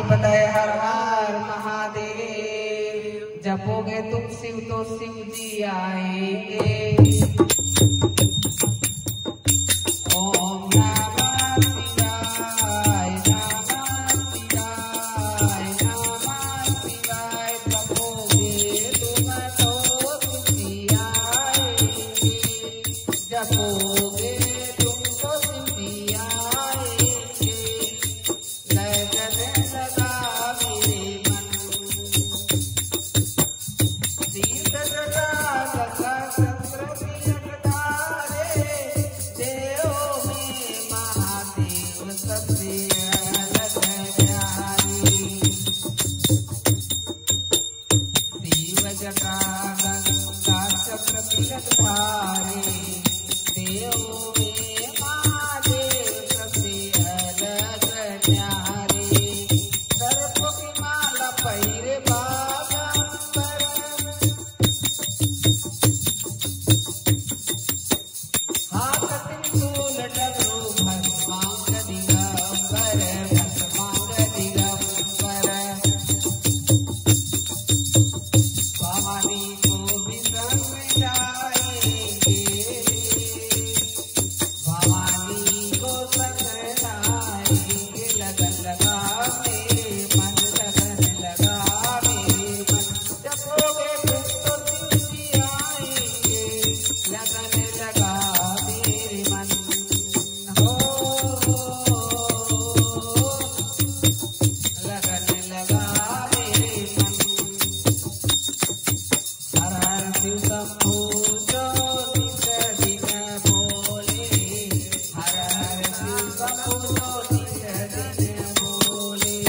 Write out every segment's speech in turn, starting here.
बताए हर हर महादेव। जपोगे तुम शिव तो शिव जी आएंगे। ओम नमः शिवाय नमः शिवाय नमः शिवाय। जपोगे तुम तो शिव जी आएंगे। जपोगे तुम तो शिव जी आएंगे। लगन लगा मेरे मन सीत जगा लगा चंद्र तिलकधारे। देव में महादेव सबसे अलग प्यारे। शिव जटा गंगा चक्र तिलकधारे। देव में महादेव सबसे अलग प्यारे। सर्प की माला पहिरे बागंबर। हाथ त्रिशूल डमरू भस्मांग दिगंबर। भस्मांग दिगंबर। भवानी को भी संग लाएंगे। भवानी को संग लाएंगे। लगन लगा मेरे मन लगन लगा मेरे मन। जपोगे तुम तो शिव जी आएंगे। लगन लगा मेरे मन हो। लगन लगा मेरे मन। हर हर शिव शंभू जो नित दिन बोले। हर हर शिव शंभू जो नित दिन बोले।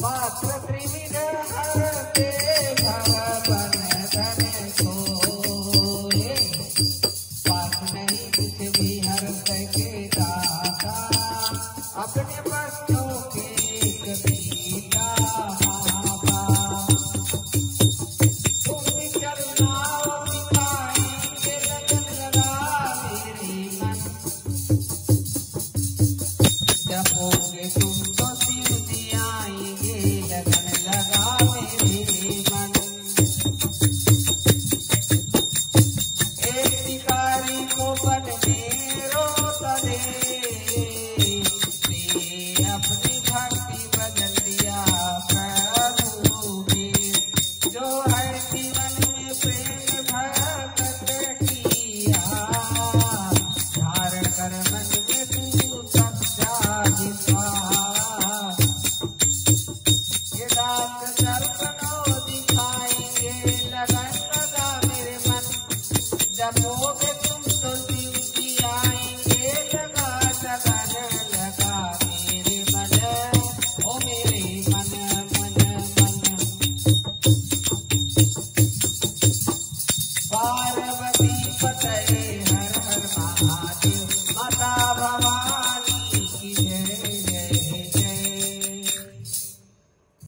मात्र त्रिविध हरते भवन धन खोले। पास नहीं कुछ भी हर सके दाता। अपने भक्तों के एक बीता महापाप। तुम भी चलना दिखाएंगे। लगन लगा मेरे मन। जपोगे तुम तो शिव जी आएंगे। लगन लगा मेरे मन। एक शिकारी को बन में रोता दे। अपनी भक्ति बदल दिया प्रभु के। जो हर जीवन में प्रेम भक्त किया। धारण कर मन में तू सच्चा विश्वास। ये रात दर्पणों दिखाएंगे। लगन लगा मेरे मन। जपोगे तुम तो शिव जी आएंगे। लगा लगन लगा मेरे मन। ओ मेरे मन मन मन। पार्वती पतये हर हर महादेव।